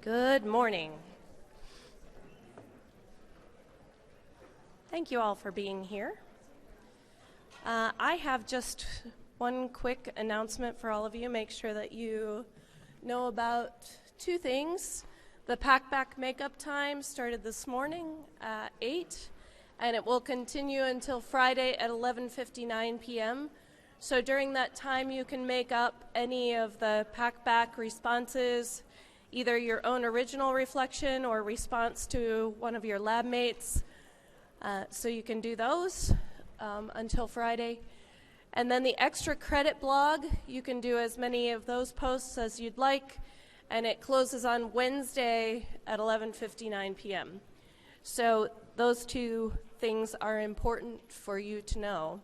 Good morning. Thank you all for being here. I have just one quick announcement for all of you. Make sure that you know about two things. The Pack-Back Makeup Time started this morning at 8, and it will continue until Friday at 11:59 p.m. So during that time, you can make up any of the Pack-Back responses, either your own original reflection or response to one of your lab mates. So you can do those until Friday. And then the extra credit blog, you can do as many of those posts as you'd like, and it closes on Wednesday at 11:59 p.m. So those two things are important for you to know.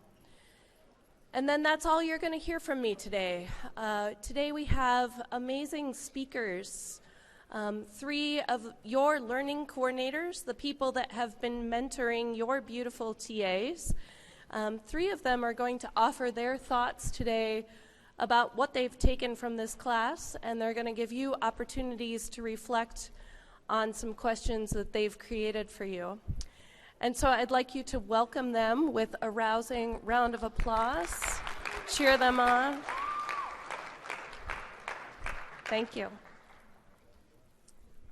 And then that's all you're going to hear from me today. Today we have amazing speakers. 3 of your learning coordinators, the people that have been mentoring your beautiful TAs, 3 of them are going to offer their thoughts today about what they've taken from this class, and they're going to give you opportunities to reflect on some questions that they've created for you. And so I'd like you to welcome them with a rousing round of applause. Cheer them on. Thank you.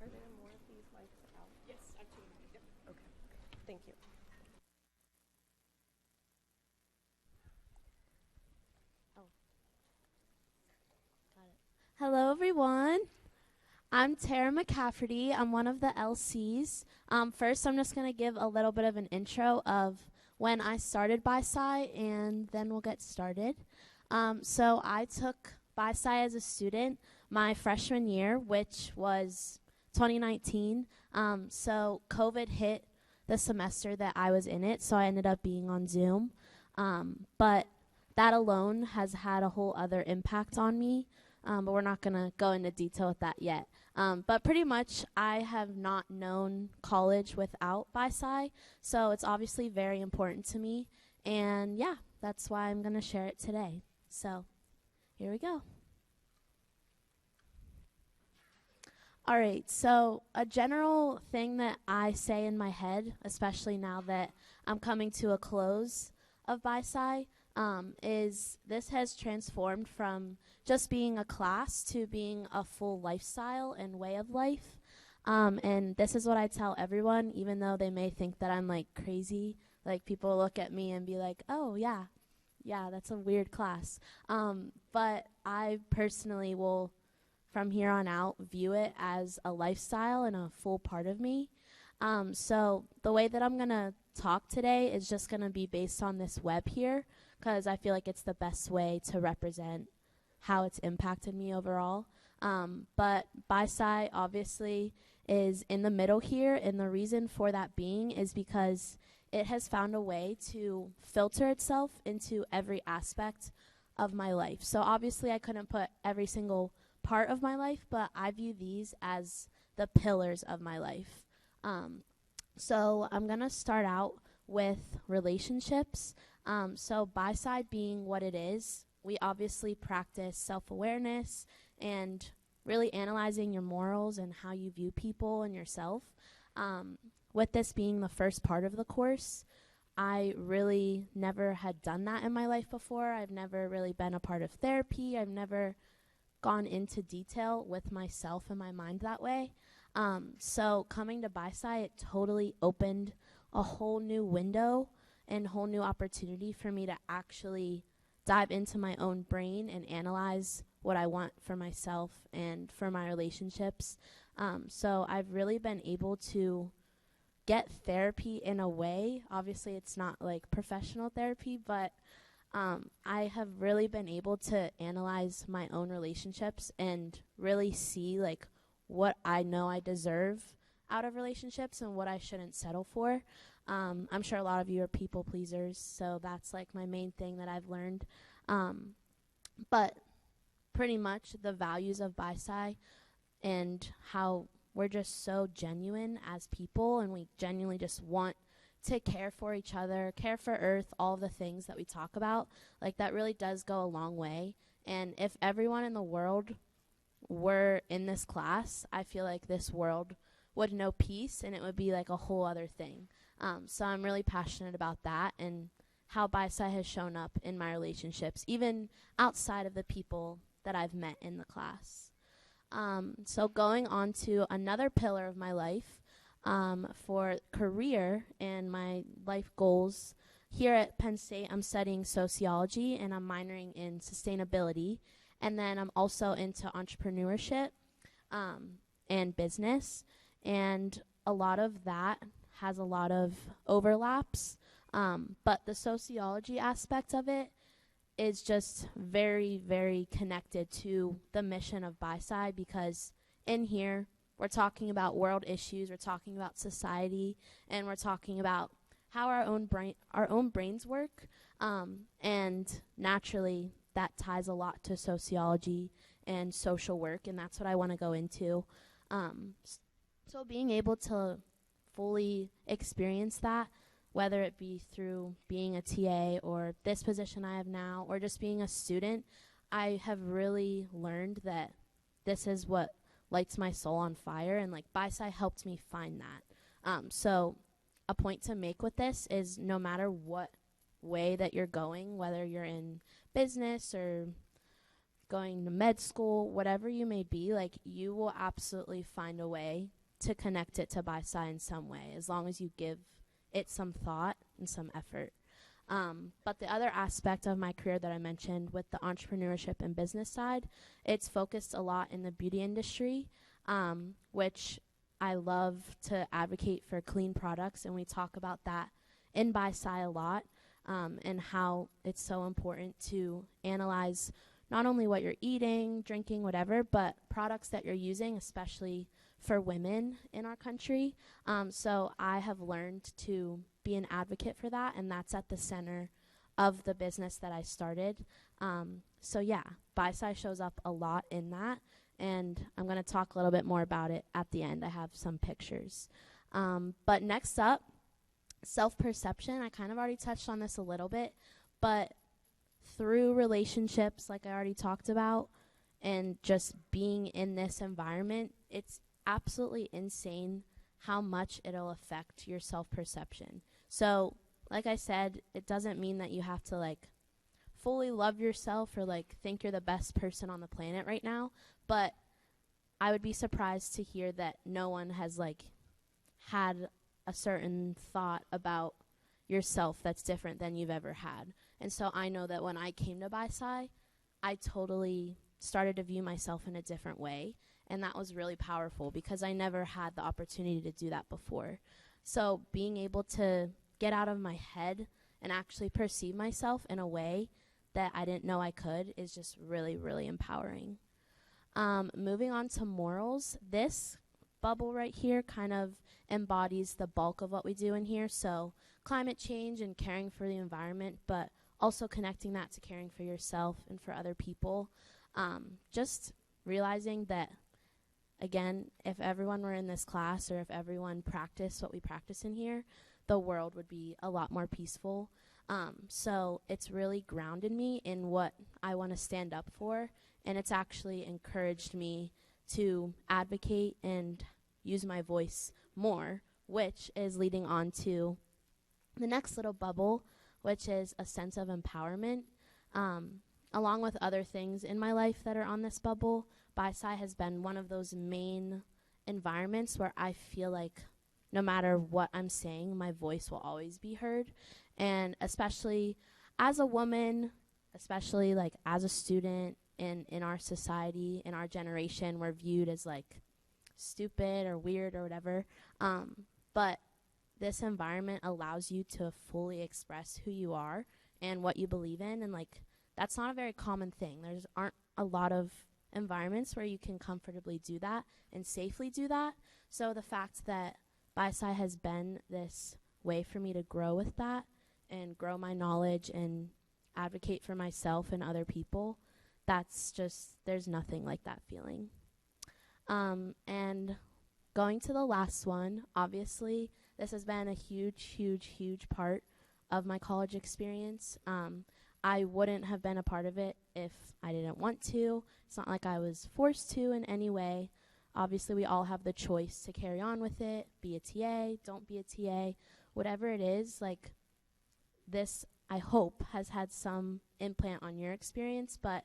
Are there more of these lights out? Yes, absolutely. Yep. Okay. Thank you. Hello, everyone. I'm Tara McCafferty. I'm one of the LCs. First, I'm just going to give a little bit of an intro of when I started BiSci, and then we'll get started. So I took BiSci as a student my freshman year, which was 2019. So COVID hit the semester that I was in it, so I ended up being on Zoom. But that alone has had a whole other impact on me. But we're not going to go into detail with that yet. But pretty much, I have not known college without BiSci, so it's obviously very important to me. And yeah, that's why I'm going to share it today. So here we go. All right, so a general thing that I say in my head, especially now that I'm coming to a close of BiSci, is this has transformed from just being a class to being a full lifestyle and way of life. And this is what I tell everyone, even though they may think that I'm like crazy. Like people look at me and be like, oh yeah, that's a weird class. But I personally will, from here on out, view it as a lifestyle and a full part of me. So the way that I'm going to talk today is just going to be based on this web here, because I feel like it's the best way to represent how it's impacted me overall. But BiSci obviously is in the middle here, and the reason for that being is because it has found a way to filter itself into every aspect of my life. So obviously I couldn't put every single part of my life, but I view these as the pillars of my life. So I'm going to start out with relationships. So BiSci being what it is, we obviously practice self-awareness and really analyzing your morals and how you view people and yourself. With this being the first part of the course, I really never had done that in my life before. I've never really been a part of therapy. I've never gone into detail with myself and my mind that way. So coming to BiSci, it totally opened a whole new window and whole new opportunity for me to actually dive into my own brain and analyze what I want for myself and for my relationships. So I've really been able to get therapy in a way. Obviously, it's not like professional therapy, but I have really been able to analyze my own relationships and really see like what I know I deserve out of relationships and what I shouldn't settle for. I'm sure a lot of you are people pleasers, so that's like my main thing that I've learned. But pretty much the values of BiSci and how we're just so genuine as people, and we genuinely just want to care for each other, care for Earth, all the things that we talk about, like that really does go a long way. And if everyone in the world were in this class, I feel like this world would know peace and it would be like a whole other thing. So I'm really passionate about that and how BiSci has shown up in my relationships, even outside of the people that I've met in the class. So going on to another pillar of my life, for career and my life goals. Here at Penn State, I'm studying sociology and I'm minoring in sustainability. And then I'm also into entrepreneurship and business. And a lot of that has a lot of overlaps. But the sociology aspect of it is just very, very connected to the mission of BiSci, because in here we're talking about world issues, we're talking about society, and we're talking about how our own brains work, and naturally that ties a lot to sociology and social work, and that's what I want to go into. So being able to fully experience that, whether it be through being a TA or this position I have now or just being a student, I have really learned that this is what lights my soul on fire, and like BiSci helped me find that. So a point to make with this is no matter what way that you're going, whether you're in business or going to med school, whatever you may be, like you will absolutely find a way to connect it to BiSci in some way, as long as you give it some thought and some effort. But the other aspect of my career that I mentioned with the entrepreneurship and business side, it's focused a lot in the beauty industry, which I love to advocate for clean products, and we talk about that in BiSci a lot, and how it's so important to analyze not only what you're eating, drinking, whatever, but products that you're using, especially for women in our country. So I have learned to be an advocate for that, and that's at the center of the business that I started. So yeah, BiSci shows up a lot in that, and I'm going to talk a little bit more about it at the end. I have some pictures. But next up, self-perception. I kind of already touched on this a little bit, but through relationships, like I already talked about, and just being in this environment, it's absolutely insane how much it'll affect your self-perception. So, like I said, it doesn't mean that you have to like fully love yourself or like think you're the best person on the planet right now, but I would be surprised to hear that no one has like had a certain thought about yourself that's different than you've ever had. And so I know that when I came to BiSci, I totally started to view myself in a different way. And that was really powerful because I never had the opportunity to do that before. So being able to get out of my head and actually perceive myself in a way that I didn't know I could is just really, really empowering. Moving on to morals, this bubble right here kind of embodies the bulk of what we do in here. So climate change and caring for the environment, but also connecting that to caring for yourself and for other people. Just realizing that, again, if everyone were in this class or if everyone practiced what we practice in here, the world would be a lot more peaceful. So it's really grounded me in what I want to stand up for, and it's actually encouraged me to advocate and use my voice more, which is leading on to the next little bubble, which is a sense of empowerment. Along with other things in my life that are on this bubble, BiSci has been one of those main environments where I feel like no matter what I'm saying, my voice will always be heard. And especially as a woman, especially like as a student in our society, in our generation, we're viewed as like stupid or weird or whatever. But this environment allows you to fully express who you are and what you believe in, and like that's not a very common thing. There's aren't a lot of environments where you can comfortably do that and safely do that. So the fact that BiSci has been this way for me to grow with that and grow my knowledge and advocate for myself and other people, that's just, there's nothing like that feeling. And going to the last one, obviously, this has been a huge, huge, huge part of my college experience. I wouldn't have been a part of it if I didn't want to. It's not like I was forced to in any way. Obviously, we all have the choice to carry on with it, be a TA, don't be a TA, whatever it is. Like, this, I hope, has had some implant on your experience, but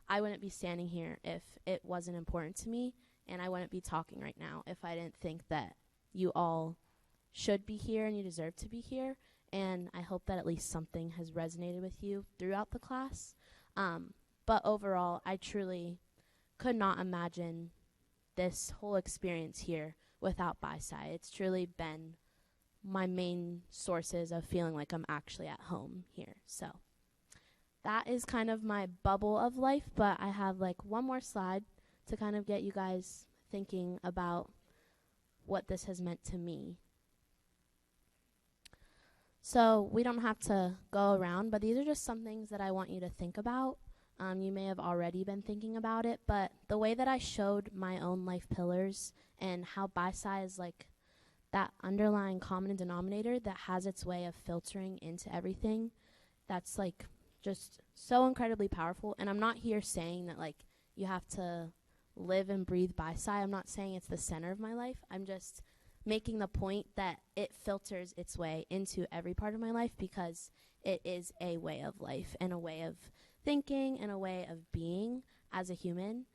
I wouldn't be standing here if it wasn't important to me, and I wouldn't be talking right now if I didn't think that you all should be here and you deserve to be here. And I hope that at least something has resonated with you throughout the class. But overall, I truly could not imagine this whole experience here without BiSci. It's truly been my main sources of feeling like I'm actually at home here. So that is kind of my bubble of life, but I have like one more slide to kind of get you guys thinking about what this has meant to me. So we don't have to go around, but these are just some things that I want you to think about. You may have already been thinking about it, but the way that I showed my own life pillars and how BiSci is like that underlying common denominator that has its way of filtering into everything, that's like just so incredibly powerful. And I'm not here saying that like you have to live and breathe BiSci. I'm not saying it's the center of my life. I'm just making the point that it filters its way into every part of my life because it is a way of life and a way of thinking and a way of being as a human.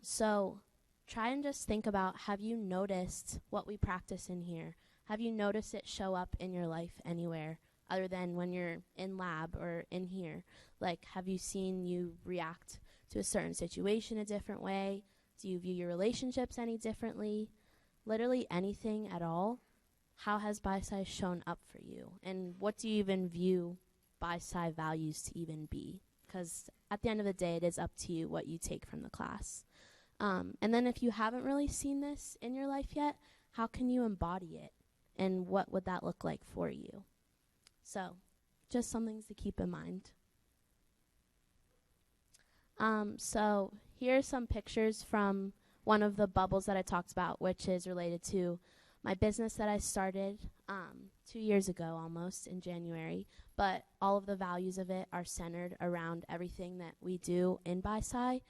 So try and just think about, have you noticed what we practice in here? Have you noticed it show up in your life anywhere other than when you're in lab or in here? Like, have you seen you react to a certain situation a different way? Do you view your relationships any differently? Literally anything at all. How has BiSci shown up for you? And what do you even view BiSci values to even be? Because at the end of the day, it is up to you what you take from the class. And then if you haven't really seen this in your life yet, how can you embody it? And what would that look like for you? So just some things to keep in mind. So here are some pictures from one of the bubbles that I talked about, which is related to my business that I started 2 years ago almost in January. But all of the values of it are centered around everything that we do in BiSci.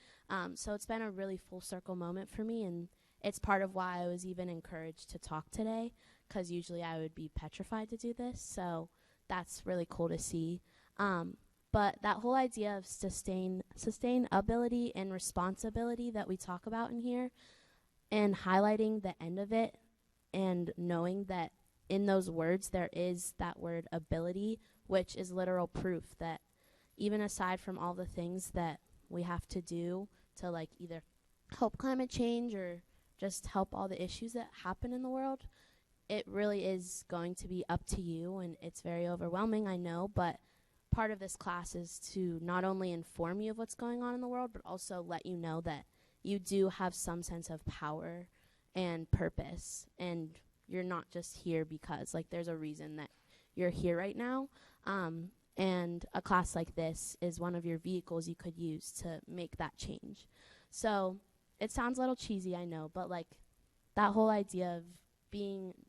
So it's been a really full circle moment for me, and it's part of why I was even encouraged to talk today, because usually I would be petrified to do this. So that's really cool to see. But that whole idea of sustainability and responsibility that we talk about in here, and highlighting the end of it, and knowing that in those words there is that word ability, which is literal proof that even aside from all the things that we have to do to like either help climate change or just help all the issues that happen in the world, it really is going to be up to you, and it's very overwhelming, I know, but part of this class is to not only inform you of what's going on in the world, but also let you know that you do have some sense of power and purpose, and you're not just here because, like, there's a reason that you're here right now. And a class like this is one of your vehicles you could use to make that change. So it sounds a little cheesy, I know, but like that whole idea of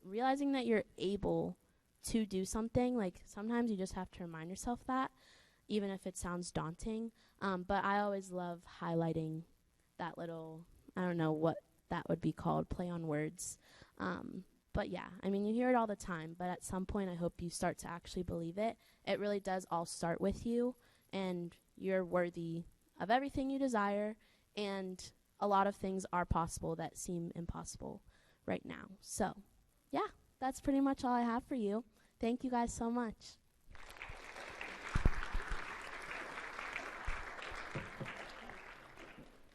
realizing that you're able to do something, like sometimes you just have to remind yourself that, even if it sounds daunting. But I always love highlighting that little, I don't know what that would be called, play on words. But yeah, I mean, you hear it all the time, but at some point I hope you start to actually believe it. It really does all start with you, and you're worthy of everything you desire, and a lot of things are possible that seem impossible right now. So yeah, that's pretty much all I have for you. Thank you guys so much.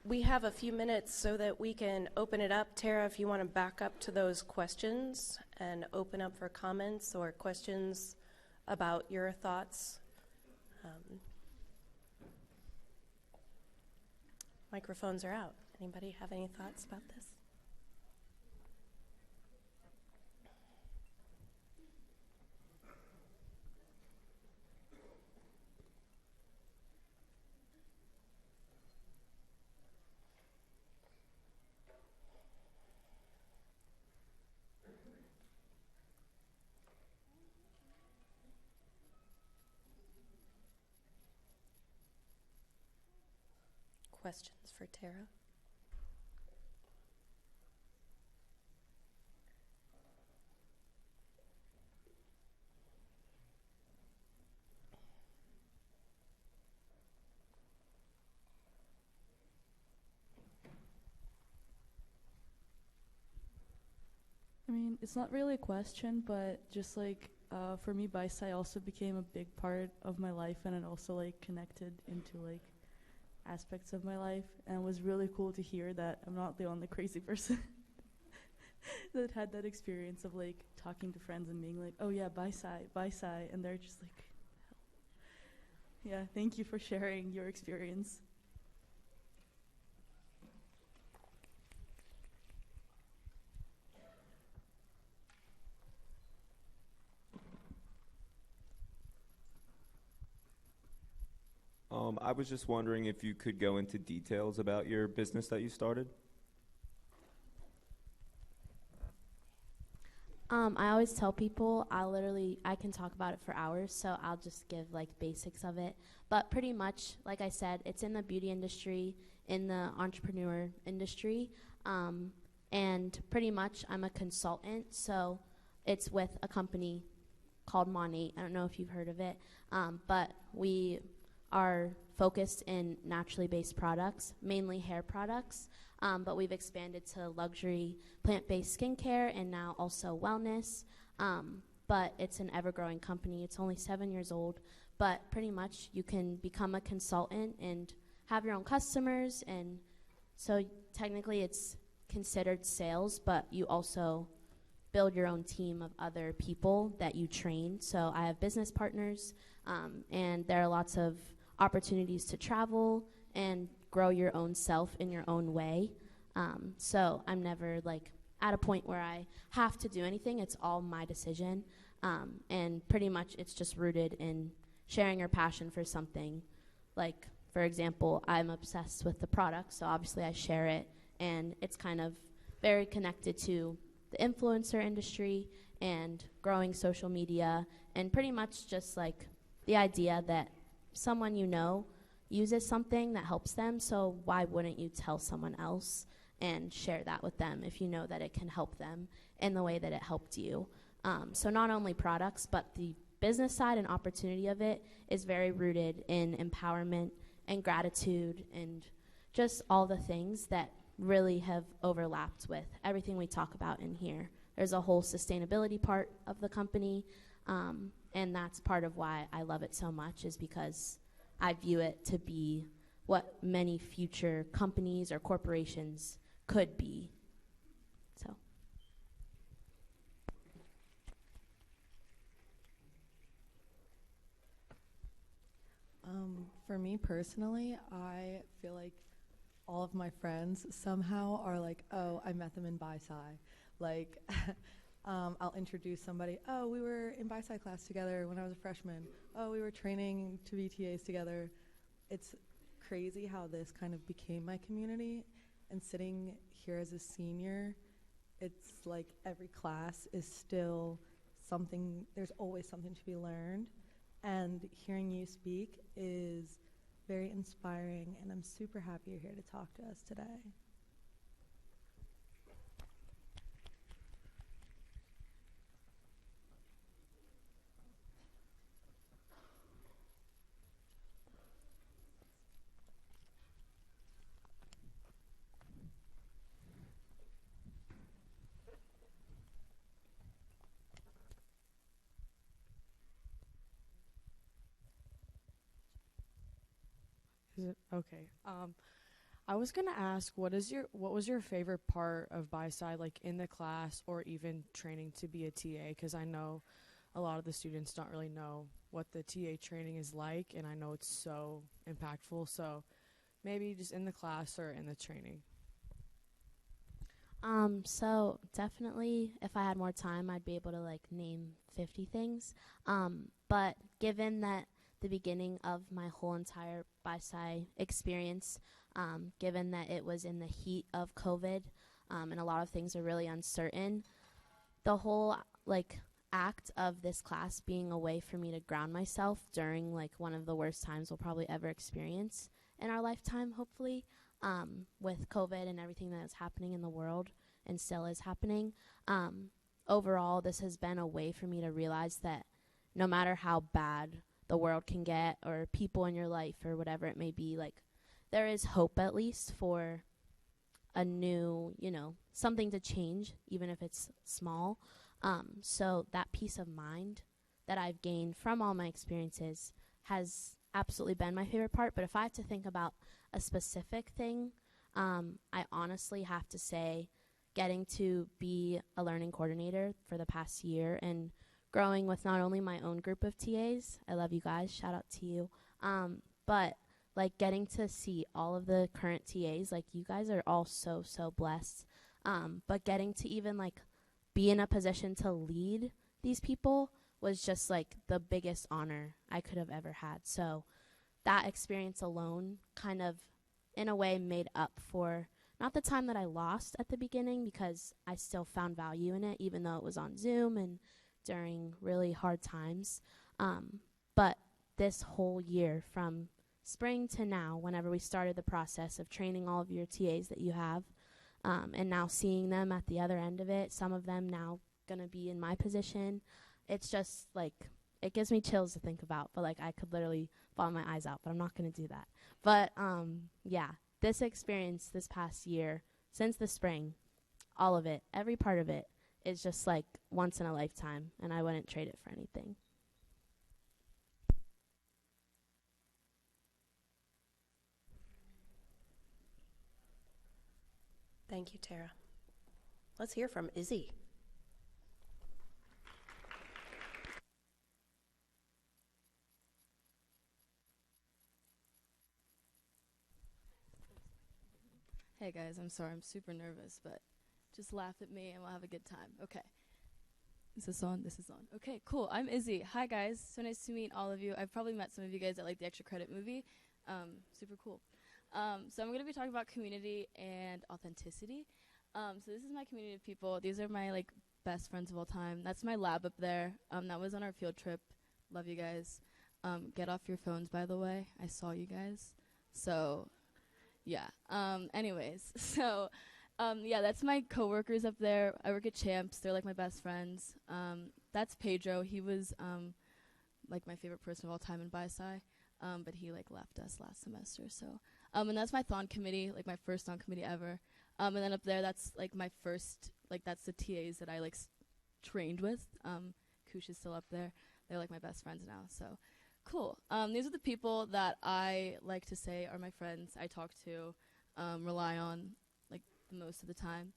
We have a few minutes so that we can open it up. Tara, if you want to back up to those questions and open up for comments or questions about your thoughts. Microphones are out. Anybody have any thoughts about this? questions for Tara? I mean, it's not really a question, but just like for me, BiSci also became a big part of my life, and it also like connected into like aspects of my life, and it was really cool to hear that I'm not the only crazy person that had that experience of like talking to friends and being like, oh yeah, BiSci, and they're just like, yeah, thank you for sharing your experience. I was just wondering if you could go into details about your business that you started. I always tell people I can talk about it for hours, so I'll just give like basics of it. But pretty much, like I said, it's in the beauty industry, in the entrepreneur industry, and pretty much I'm a consultant. So it's with a company called Monate. I don't know if you've heard of it, but we are focused in naturally based products, mainly hair products, but we've expanded to luxury plant-based skincare and now also wellness. But it's an ever-growing company. It's only 7 years old, but pretty much you can become a consultant and have your own customers, and so technically it's considered sales, but you also build your own team of other people that you train. So I have business partners, and there are lots of opportunities to travel and grow your own self in your own way. So I'm never like at a point where I have to do anything. It's all my decision. And pretty much it's just rooted in sharing your passion for something. Like, for example, I'm obsessed with the product, so obviously I share it, and it's kind of very connected to the influencer industry and growing social media, and pretty much just like the idea that someone you know uses something that helps them, so why wouldn't you tell someone else and share that with them if you know that it can help them in the way that it helped you. So not only products, but the business side and opportunity of it is very rooted in empowerment and gratitude and just all the things that really have overlapped with everything we talk about in here. There's a whole sustainability part of the company, and that's part of why I love it so much, is because I view it to be what many future companies or corporations could be. So. For me personally, I feel like all of my friends somehow are like, oh, I met them in BiSci. Like, I'll introduce somebody, oh, we were in BiSci class together when I was a freshman. Oh, we were training to be TAs together. It's crazy how this kind of became my community. And sitting here as a senior, it's like every class is still something, there's always something to be learned. And hearing you speak is very inspiring, and I'm super happy you're here to talk to us today. Is it okay? I was gonna ask, what was your favorite part of BiSci, like in the class or even training to be a TA? Because I know a lot of the students don't really know what the TA training is like, and I know it's so impactful. So maybe just in the class or in the training. So definitely, if I had more time, I'd be able to like name 50 things. But given that the beginning of my whole entire BiSci experience, given that it was in the heat of COVID, and a lot of things are really uncertain, the whole like act of this class being a way for me to ground myself during like one of the worst times we'll probably ever experience in our lifetime, hopefully, with COVID and everything that is happening in the world and still is happening. Overall, this has been a way for me to realize that no matter how bad the world can get or people in your life or whatever it may be, like there is hope at least for a new, something to change, even if it's small. So that peace of mind that I've gained from all my experiences has absolutely been my favorite part. But if I have to think about a specific thing, I honestly have to say getting to be a learning coordinator for the past year and growing with not only my own group of TAs, I love you guys, shout out to you, but like getting to see all of the current TAs, like you guys are all so, so blessed, but getting to even like be in a position to lead these people was just like the biggest honor I could have ever had. So that experience alone kind of, in a way, made up for not the time that I lost at the beginning, because I still found value in it, even though it was on Zoom and during really hard times. But this whole year, from spring to now, whenever we started the process of training all of your TAs that you have, and now seeing them at the other end of it, some of them now going to be in my position, it's just like, it gives me chills to think about, but like I could literally bawl my eyes out, but I'm not going to do that. But yeah, this experience this past year, since the spring, all of it, every part of it, is just like once in a lifetime, and I wouldn't trade it for anything. Thank you, Tara. Let's hear from Izzy. Hey guys, I'm sorry, I'm super nervous, but just laugh at me and we'll have a good time. Okay. Is this on? This is on. Okay, cool. I'm Izzy. Hi guys. So nice to meet all of you. I've probably met some of you guys at like the extra credit movie. Super cool. So I'm going to be talking about community and authenticity. So this is my community of people. These are my like best friends of all time. That's my lab up there. That was on our field trip. Love you guys. Get off your phones, by the way. I saw you guys. So yeah. Anyways, so yeah, that's my coworkers up there. I work at Champs. They're like my best friends. That's Pedro. He was like my favorite person of all time in BiSci, but he like left us last semester. So and that's my Thon committee, like my first Thon committee ever. And then up there, that's like my first, like that's the TAs that I like trained with. Kush is still up there. They're like my best friends now. So cool. These are the people that I like to say are my friends. I talk to, rely on like the most of the time.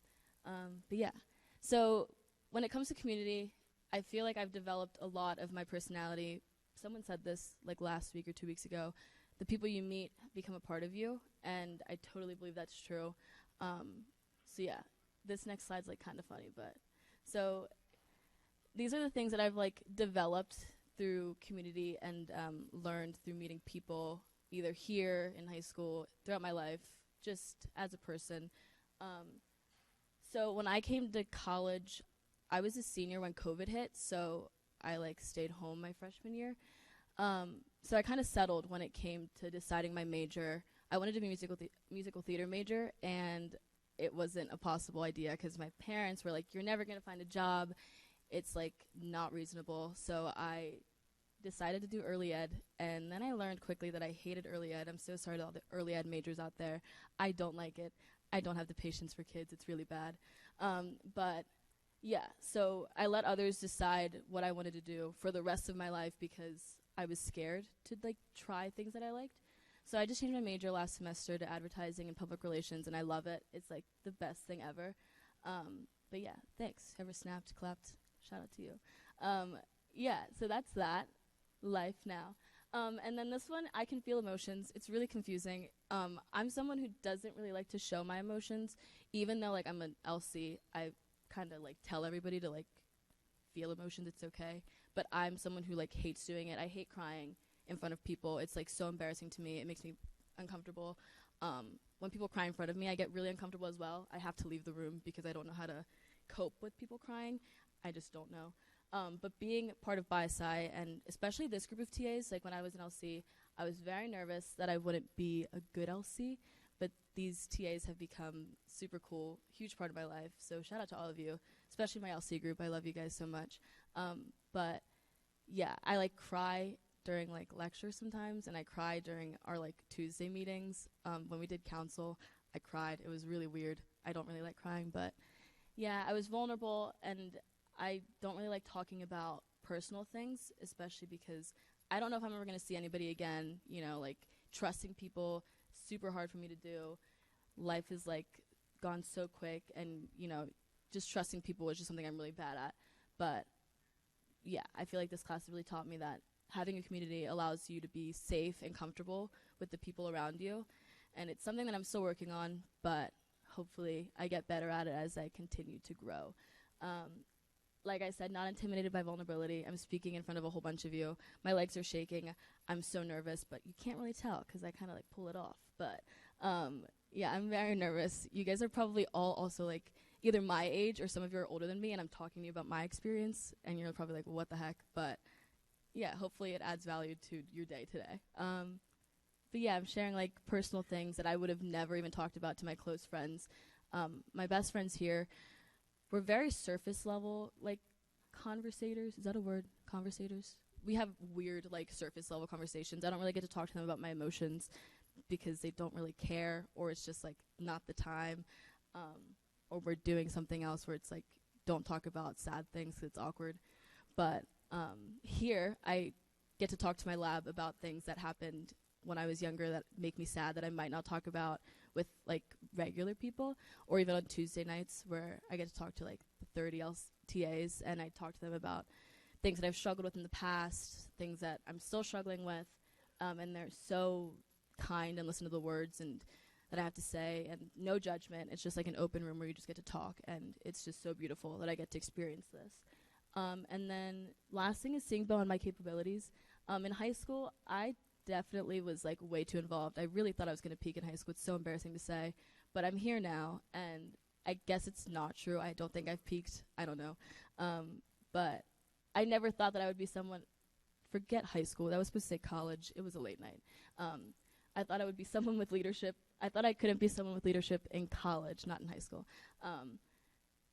But yeah, so when it comes to community, I feel like I've developed a lot of my personality. Someone said this like last week or 2 weeks ago. The people you meet become a part of you, and I totally believe that's true. So yeah, this next slide's like kind of funny, but so these are the things that I've like developed through community and learned through meeting people either here in high school, throughout my life, just as a person. So when I came to college, I was a senior when COVID hit, so I like stayed home my freshman year. So I kind of settled when it came to deciding my major. I wanted to be musical theater major, and it wasn't a possible idea because my parents were like, you're never going to find a job. It's like not reasonable. So I decided to do early ed, and then I learned quickly that I hated early ed. I'm so sorry to all the early ed majors out there. I don't like it. I don't have the patience for kids. It's really bad. But yeah, so I let others decide what I wanted to do for the rest of my life because I was scared to like try things that I liked. So I just changed my major last semester to advertising and public relations, and I love it. It's like the best thing ever. But yeah, thanks. Whoever snapped, clapped, shout out to you. Yeah, so that's that. Life now. And then this one, I can feel emotions. It's really confusing. I'm someone who doesn't really like to show my emotions, even though like I'm an LC. I kind of like tell everybody to like feel emotions. It's okay. But I'm someone who like hates doing it. I hate crying in front of people. It's like so embarrassing to me. It makes me uncomfortable. When people cry in front of me, I get really uncomfortable as well. I have to leave the room because I don't know how to cope with people crying. I just don't know. But being part of BiSci, and especially this group of TAs, like when I was in LC, I was very nervous that I wouldn't be a good LC. But these TAs have become super cool, huge part of my life. So shout out to all of you, especially my LC group. I love you guys so much. But yeah, I like cry during like lectures sometimes, and I cry during our like Tuesday meetings. When we did council, I cried. It was really weird. I don't really like crying, but yeah, I was vulnerable, and I don't really like talking about personal things, especially because I don't know if I'm ever going to see anybody again. You know, like trusting people, super hard for me to do. Life is like gone so quick, and you know, just trusting people is just something I'm really bad at. But yeah, I feel like this class really taught me that having a community allows you to be safe and comfortable with the people around you. And it's something that I'm still working on, but hopefully I get better at it as I continue to grow. Like I said, not intimidated by vulnerability. I'm speaking in front of a whole bunch of you. My legs are shaking. I'm so nervous, but you can't really tell because I kind of like pull it off. But yeah, I'm very nervous. You guys are probably all also like either my age or some of you are older than me, and I'm talking to you about my experience, and you're probably like, what the heck? But yeah, hopefully it adds value to your day today. But yeah, I'm sharing like personal things that I would have never even talked about to my close friends. My best friends here, we're very surface level, like conversators. Is that a word? Conversators? We have weird, like surface level conversations. I don't really get to talk to them about my emotions because they don't really care, or it's just like not the time. Or we're doing something else where it's like, don't talk about sad things 'cause it's awkward. But here, I get to talk to my lab about things that happened when I was younger that make me sad that I might not talk about with like regular people, or even on Tuesday nights where I get to talk to like 30 else TAs, and I talk to them about things that I've struggled with in the past, things that I'm still struggling with, and they're so kind and listen to the words and that I have to say, and no judgment. It's just like an open room where you just get to talk, and it's just so beautiful that I get to experience this. And then last thing is seeing beyond my capabilities. In high school, I definitely was like way too involved. I really thought I was going to peak in high school. It's so embarrassing to say, but I'm here now, and I guess it's not true. I don't think I've peaked. I don't know. But I never thought that I would be someone, forget high school. That was supposed to say college. It was a late night. I thought I would be someone with leadership. I thought I couldn't be someone with leadership in college, not in high school.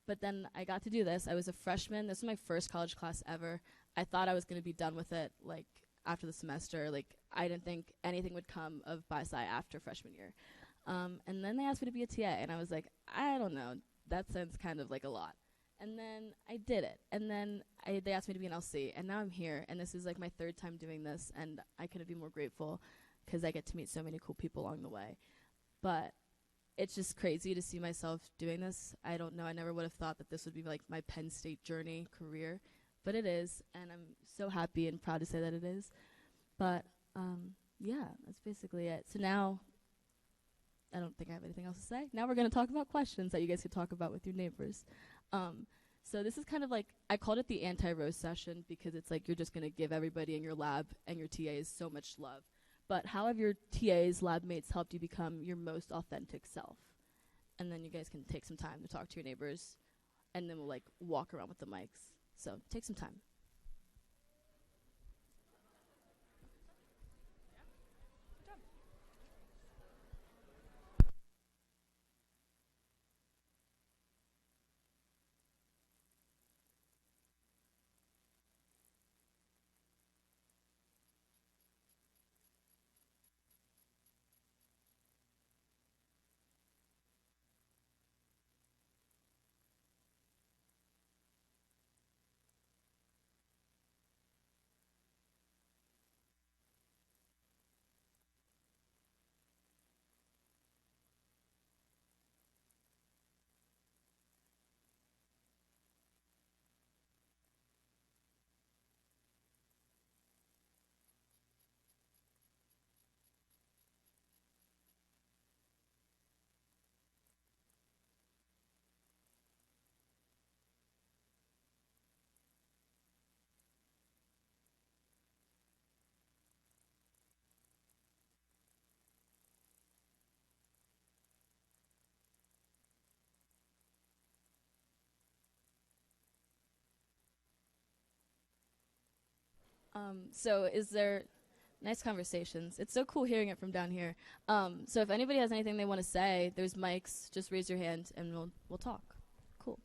But then I got to do this. I was a freshman. This was my first college class ever. I thought I was going to be done with it, like, after the semester. Like, I didn't think anything would come of BiSci after freshman year. And then they asked me to be a TA, and I was like, I don't know. That sounds kind of like a lot. And then I did it. And then they asked me to be an LC, and now I'm here. And this is, like, my third time doing this, and I couldn't be more grateful because I get to meet so many cool people along the way. But it's just crazy to see myself doing this. I don't know. I never would have thought that this would be like my Penn State journey career, but it is, and I'm so happy and proud to say that it is. But yeah, that's basically it. So now, I don't think I have anything else to say. Now we're going to talk about questions that you guys could talk about with your neighbors. So this is kind of like, I called it the anti-roast session because it's like you're just going to give everybody in your lab and your TAs so much love. But how have your TAs, lab mates, helped you become your most authentic self? And then you guys can take some time to talk to your neighbors, and then we'll like walk around with the mics. So take some time. So is there Nice conversations. It's so cool hearing it from down here. So if anybody has anything they want to say, there's mics. Just raise your hand and we'll talk. Cool.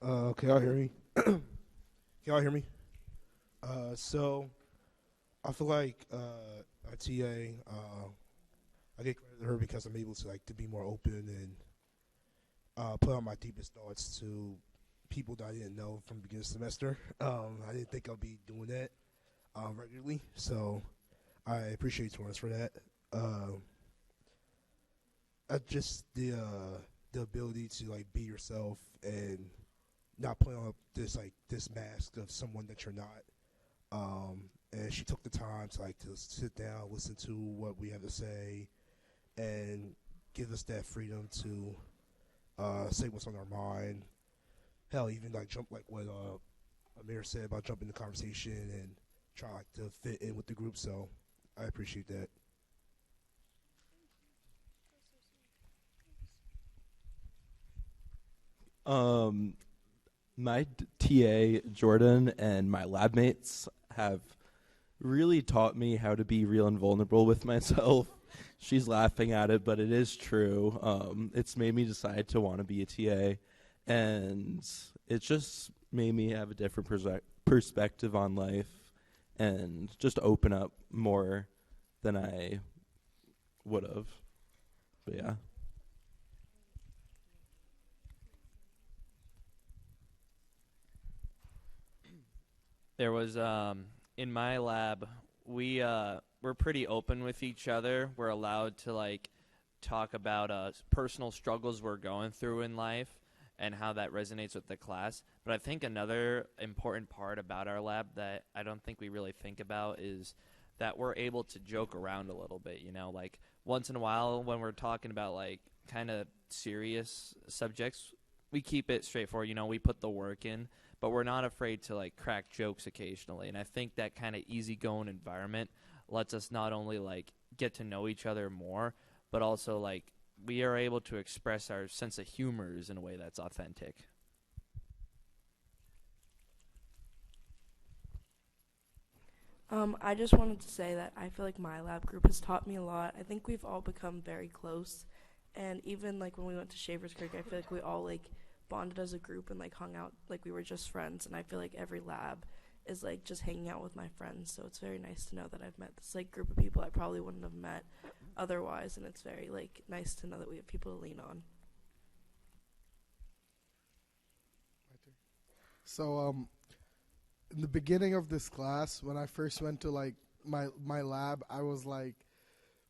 Can y'all hear me? Can y'all hear me? So I feel like a TA, I get credit to her because I'm able to to be more open and put out my deepest thoughts to people that I didn't know from the beginning of the semester. I didn't think I'd be doing that regularly, so I appreciate Torrance for that. Just the ability to be yourself and not put on this mask of someone that you're not. And she took the time to sit down, listen to what we have to say, and give us that freedom to say what's on our mind. Hell, even jump what Amir said about jumping the conversation and try to fit in with the group. So I appreciate that. My TA Jordan and my lab mates have really taught me how to be real and vulnerable with myself. She's laughing at it, but it is true. It's made me decide to want to be a TA, and it just made me have a different perspective on life and just open up more than I would have. But yeah. There was in my lab, we're pretty open with each other. We're allowed to talk about personal struggles we're going through in life and how that resonates with the class. But I think another important part about our lab that I don't think we really think about is that we're able to joke around a little bit, once in a while when we're talking about kind of serious subjects, we keep it straightforward, we put the work in, but we're not afraid to crack jokes occasionally. And I think that kind of easygoing environment lets us not only get to know each other more, but also we are able to express our sense of humors in a way that's authentic. I just wanted to say that I feel like my lab group has taught me a lot. I think we've all become very close, and even when we went to Shavers Creek, I feel like we all bonded as a group and hung out like we were just friends. And I feel like every lab is just hanging out with my friends, so it's very nice to know that I've met this group of people I probably wouldn't have met otherwise, and it's very nice to know that we have people to lean on. So in the beginning of this class, when I first went to my lab, I was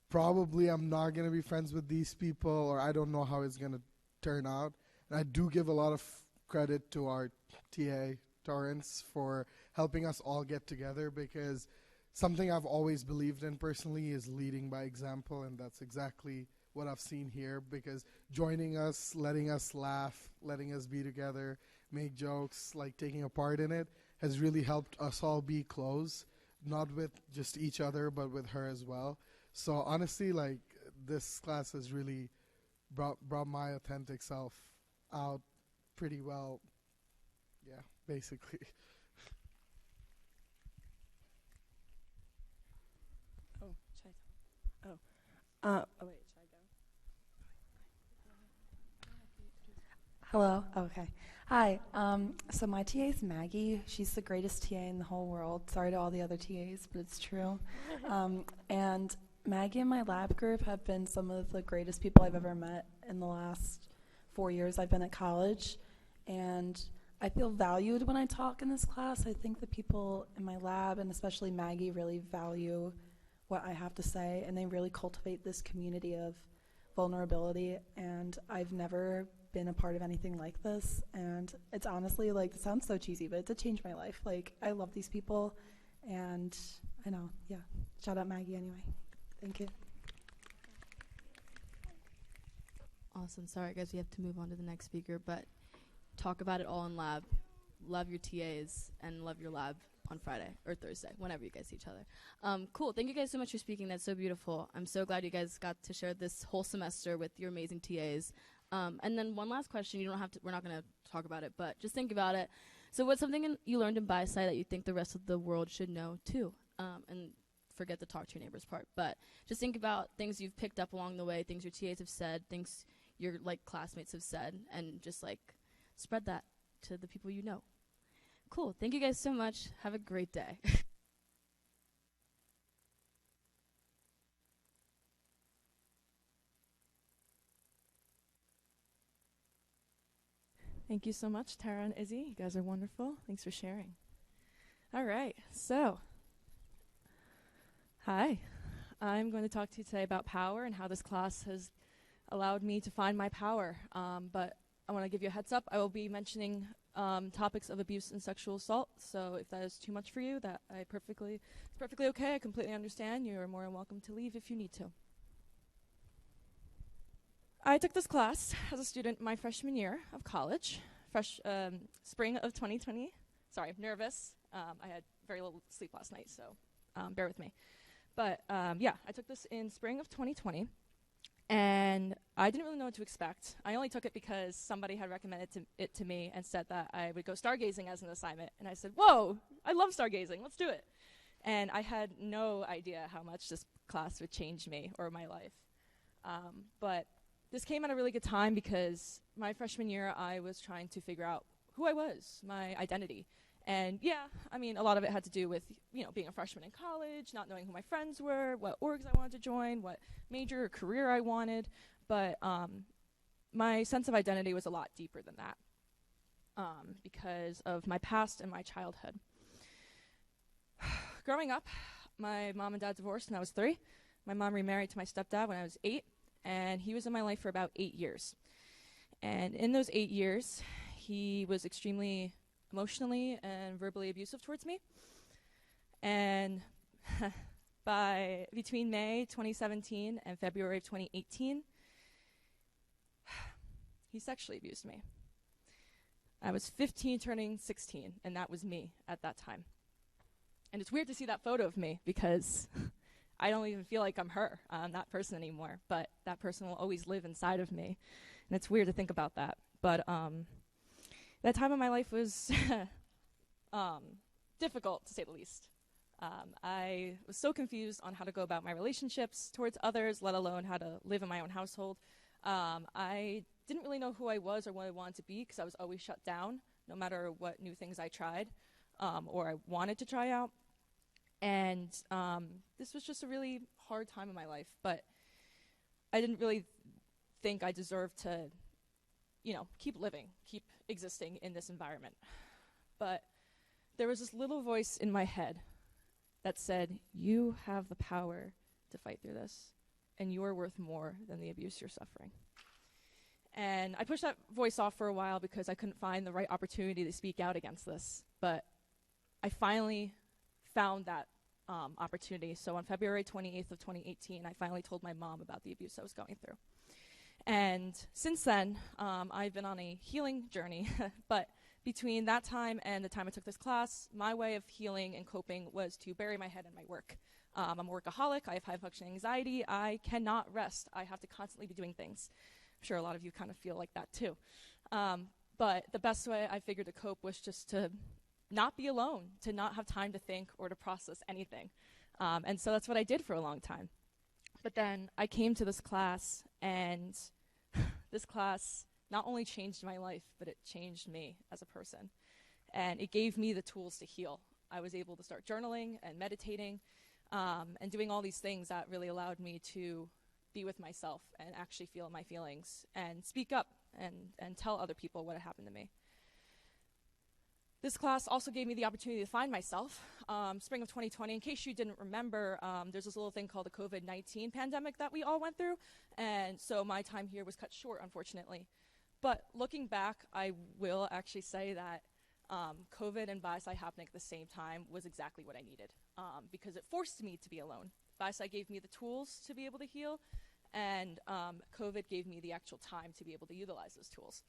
probably I'm not gonna be friends with these people, or I don't know how it's gonna turn out. And I do give a lot of credit to our TA Torrance for helping us all get together, because something I've always believed in personally is leading by example, and that's exactly what I've seen here, because joining us, letting us laugh, letting us be together, make jokes, taking a part in it, has really helped us all be close, not with just each other, but with her as well. So honestly, this class has really brought my authentic self out pretty well. Yeah, basically. Oh, should I tell? Oh, wait, should I go? Hello. Okay. Hi. So my TA is Maggie. She's the greatest TA in the whole world. Sorry to all the other TAs, but it's true. And Maggie and my lab group have been some of the greatest people I've ever met in the last 4 years I've been at college. And I feel valued when I talk in this class. I think the people in my lab, and especially Maggie, really value what I have to say, and they really cultivate this community of vulnerability. And I've never been a part of anything like this, and it's honestly it sounds so cheesy, but it did change my life. I love these people, and I know, yeah. Shout out Maggie anyway. Thank you. Awesome. Sorry, guys, we have to move on to the next speaker, but talk about it all in lab. Love your TAs and love your lab on Friday or Thursday, whenever you guys see each other. Cool. Thank you guys so much for speaking. That's so beautiful. I'm so glad you guys got to share this whole semester with your amazing TAs. And then one last question. You don't have to. We're not going to talk about it, but just think about it. So what's something you learned in BiSci that you think the rest of the world should know too? And forget the talk to your neighbors part, but just think about things you've picked up along the way, things your TAs have said, things your like classmates have said, and just like spread that to the people you know. Cool. Thank you guys so much. Have a great day. Thank you so much, Tara and Izzy. You guys are wonderful. Thanks for sharing. All right, so, hi. I'm going to talk to you today about power and how this class has allowed me to find my power. But I want to give you a heads up. I will be mentioning topics of abuse and sexual assault. So if that is too much for you, it's perfectly okay. I completely understand. You are more than welcome to leave if you need to. I took this class as a student my freshman year of college, spring of 2020. Sorry, I'm nervous. I had very little sleep last night, so bear with me. But yeah, I took this in spring of 2020, and I didn't really know what to expect. I only took it because somebody had recommended it to me and said that I would go stargazing as an assignment. And I said, whoa, I love stargazing, let's do it. And I had no idea how much this class would change me or my life. But this came at a really good time because my freshman year, I was trying to figure out who I was, my identity. And yeah, I mean, a lot of it had to do with, being a freshman in college, not knowing who my friends were, what orgs I wanted to join, what major or career I wanted. But my sense of identity was a lot deeper than that because of my past and my childhood. Growing up, my mom and dad divorced when I was 3. My mom remarried to my stepdad when I was 8. And he was in my life for about 8 years. And in those 8 years, he was extremely emotionally and verbally abusive towards me. And between May 2017 and February of 2018, he sexually abused me. I was 15 turning 16, and that was me at that time. And it's weird to see that photo of me because I don't even feel like I'm her. I'm that person anymore, but that person will always live inside of me. And it's weird to think about that. But that time of my life was difficult, to say the least. I was so confused on how to go about my relationships towards others, let alone how to live in my own household. I didn't really know who I was or what I wanted to be because I was always shut down, no matter what new things I tried or I wanted to try out. And this was just a really hard time in my life, but I didn't really think I deserved to, keep living, keep existing in this environment. But there was this little voice in my head that said, you have the power to fight through this, and you are worth more than the abuse you're suffering. And I pushed that voice off for a while because I couldn't find the right opportunity to speak out against this, but I finally found that opportunity. So on February 28th of 2018, I finally told my mom about the abuse I was going through. And since then, I've been on a healing journey. But between that time and the time I took this class, my way of healing and coping was to bury my head in my work. I'm a workaholic. I have high-functioning anxiety. I cannot rest. I have to constantly be doing things. I'm sure a lot of you kind of feel like that too. But the best way I figured to cope was just to not be alone, to not have time to think or to process anything. And so that's what I did for a long time. But then I came to this class, and this class not only changed my life, but it changed me as a person. And it gave me the tools to heal. I was able to start journaling and meditating and doing all these things that really allowed me to be with myself and actually feel my feelings and speak up and tell other people what had happened to me. This class also gave me the opportunity to find myself. Spring of 2020, in case you didn't remember, there's this little thing called the COVID-19 pandemic that we all went through, and so my time here was cut short, unfortunately. But looking back, I will actually say that COVID and BiSci happening at the same time was exactly what I needed, because it forced me to be alone. BiSci gave me the tools to be able to heal, and COVID gave me the actual time to be able to utilize those tools.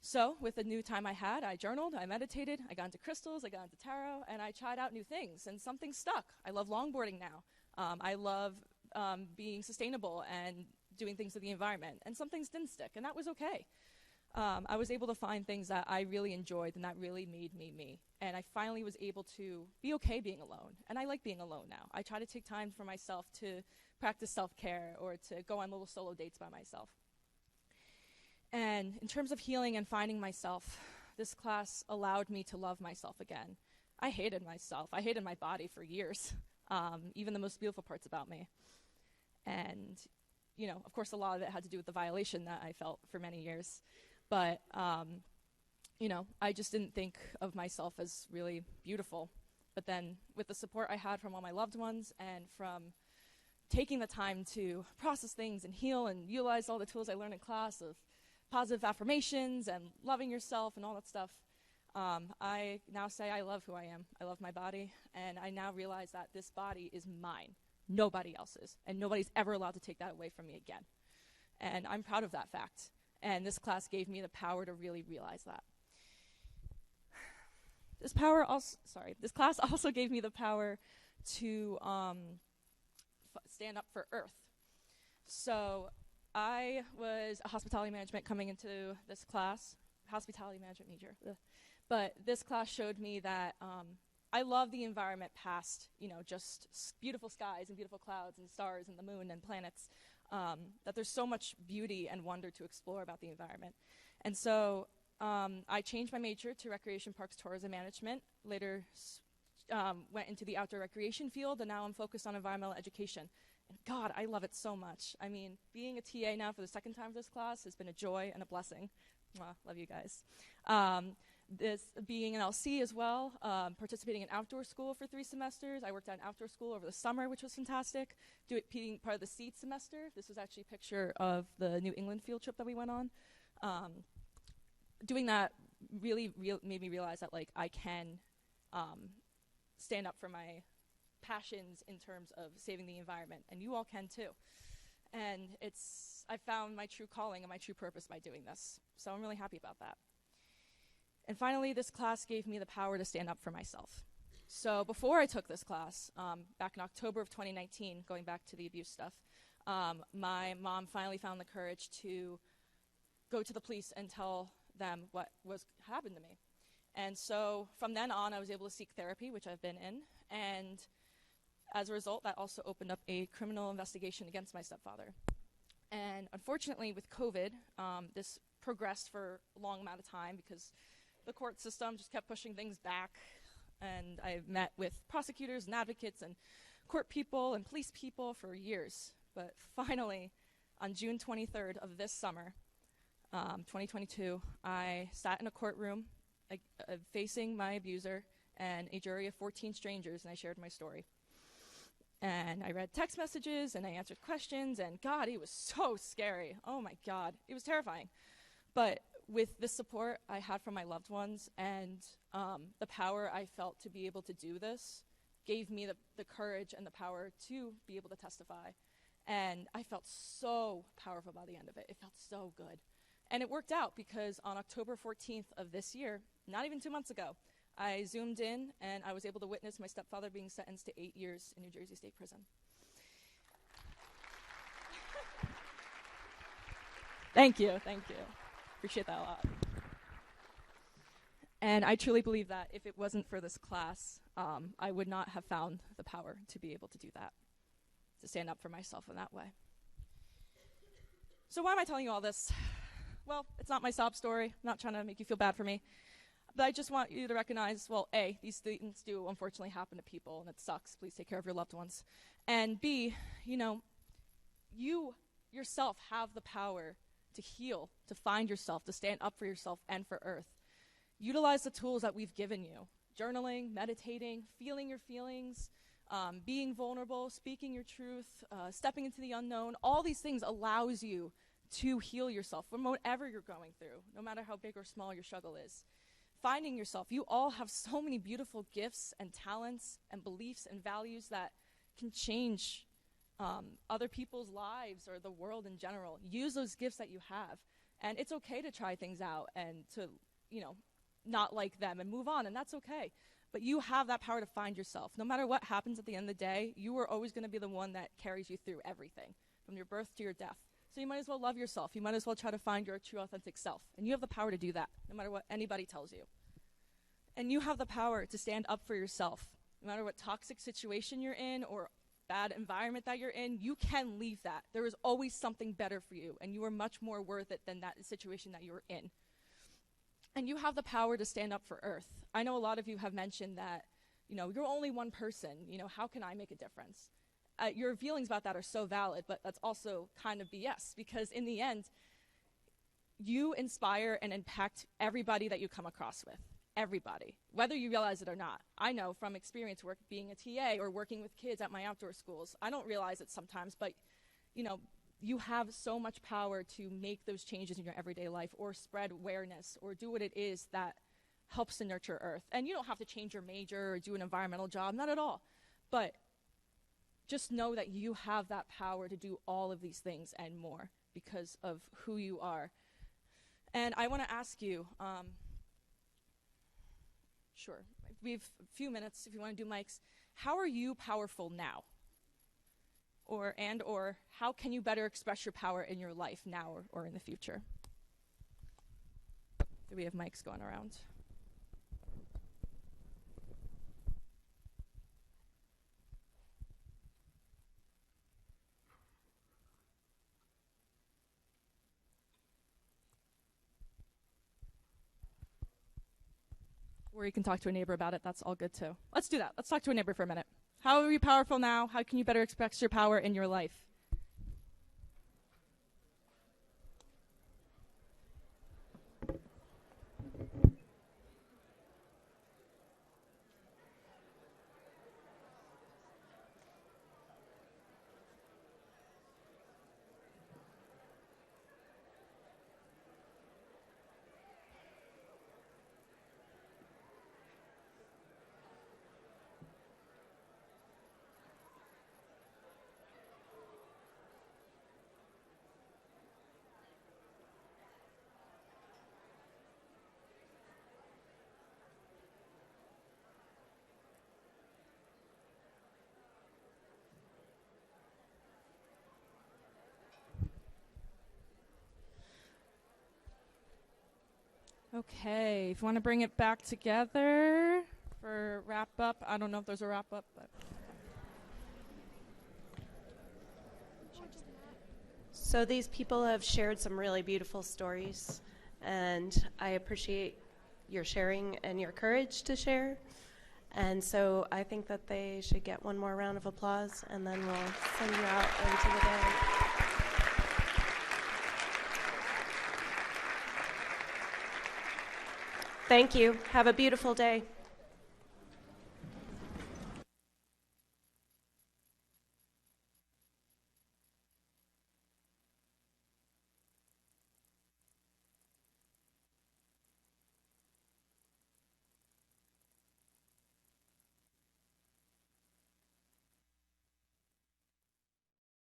So with the new time I had, I journaled, I meditated, I got into crystals, I got into tarot, and I tried out new things, and something stuck. I love longboarding now. I love being sustainable and doing things with the environment, and some things didn't stick, and that was okay. I was able to find things that I really enjoyed and that really made me me. And I finally was able to be okay being alone. And I like being alone now. I try to take time for myself to practice self-care or to go on little solo dates by myself. And in terms of healing and finding myself, this class allowed me to love myself again. I hated myself. I hated my body for years, even the most beautiful parts about me. And, you know, of course, a lot of it had to do with the violation that I felt for many years. But, you know, I just didn't think of myself as really beautiful. But then with the support I had from all my loved ones and from taking the time to process things and heal and utilize all the tools I learned in class of positive affirmations and loving yourself and all that stuff, I now say I love who I am. I love my body. And I now realize that this body is mine. Nobody else's. And nobody's ever allowed to take that away from me again. And I'm proud of that fact. And this class gave me the power to really realize that. This class also gave me the power to stand up for Earth. So I was a hospitality management coming into this class, hospitality management major. But this class showed me that I love the environment past, you know, just beautiful skies and beautiful clouds and stars and the moon and planets, that there's so much beauty and wonder to explore about the environment. And so I changed my major to recreation parks tourism management, later went into the outdoor recreation field, and now I'm focused on environmental education. And God, I love it so much. I mean, being a TA now for the second time for this class has been a joy and a blessing. Mwah, love you guys. This being an LC as well, participating in outdoor school for 3 semesters. I worked at an outdoor school over the summer, which was fantastic. Being part of the seed semester. This was actually a picture of the New England field trip that we went on. Doing that really made me realize that, like, I can stand up for my passions in terms of saving the environment, and you all can too. And I found my true calling and my true purpose by doing this. So I'm really happy about that. And finally, this class gave me the power to stand up for myself. So before I took this class, back in October of 2019, going back to the abuse stuff, my mom finally found the courage to go to the police and tell them what happened to me. And so from then on, I was able to seek therapy, which I've been in. And as a result, that also opened up a criminal investigation against my stepfather. And unfortunately, with COVID, this progressed for a long amount of time because the court system just kept pushing things back. And I met with prosecutors and advocates and court people and police people for years. But finally, on June 23rd of this summer, 2022, I sat in a courtroom facing my abuser and a jury of 14 strangers, and I shared my story. And I read text messages, and I answered questions, and God, it was so scary. Oh my God, it was terrifying. But with the support I had from my loved ones and the power I felt to be able to do this gave me the courage and the power to be able to testify. And I felt so powerful by the end of it. It felt so good. And it worked out because on October 14th of this year, not even 2 months ago, I zoomed in and I was able to witness my stepfather being sentenced to 8 years in New Jersey State Prison. Thank you. Appreciate that a lot. And I truly believe that if it wasn't for this class, I would not have found the power to be able to do that, to stand up for myself in that way. So why am I telling you all this? Well, it's not my sob story. I'm not trying to make you feel bad for me. But I just want you to recognize, well, A, these things do unfortunately happen to people, and it sucks. Please take care of your loved ones. And B, you yourself have the power to heal, to find yourself, to stand up for yourself and for Earth. Utilize the tools that we've given you. Journaling, meditating, feeling your feelings, being vulnerable, speaking your truth, stepping into the unknown. All these things allows you to heal yourself from whatever you're going through, no matter how big or small your struggle is. Finding yourself. You all have so many beautiful gifts and talents and beliefs and values that can change other people's lives or the world in general. Use those gifts that you have. And it's okay to try things out and to, not like them and move on, and that's okay. But you have that power to find yourself. No matter what happens at the end of the day, you are always going to be the one that carries you through everything, from your birth to your death. So you might as well love yourself. You might as well try to find your true, authentic self. And you have the power to do that, no matter what anybody tells you. And you have the power to stand up for yourself. No matter what toxic situation you're in or bad environment that you're in, you can leave that. There is always something better for you, and you are much more worth it than that situation that you're in. And you have the power to stand up for Earth. I know a lot of you have mentioned that, you're only one person. How can I make a difference? Your feelings about that are so valid, but that's also kind of BS, because in the end, you inspire and impact everybody that you come across with. Everybody, whether you realize it or not. I know from experience being a TA or working with kids at my outdoor schools. I don't realize it sometimes, but you have so much power to make those changes in your everyday life or spread awareness or do what it is that helps to nurture Earth. And you don't have to change your major or do an environmental job, not at all. But just know that you have that power to do all of these things and more because of who you are. And I want to ask you, sure, we have a few minutes if you want to do mics. How are you powerful now? Or how can you better express your power in your life now or in the future? Do we have mics going around? Or you can talk to a neighbor about it. That's all good too. Let's do that. Let's talk to a neighbor for a minute. How are you powerful now? How can you better express your power in your life? Okay, if you want to bring it back together for wrap up. I don't know if there's a wrap up, but. So these people have shared some really beautiful stories, and I appreciate your sharing and your courage to share. And so I think that they should get one more round of applause, and then we'll send you out into the day. Thank you. Have a beautiful day.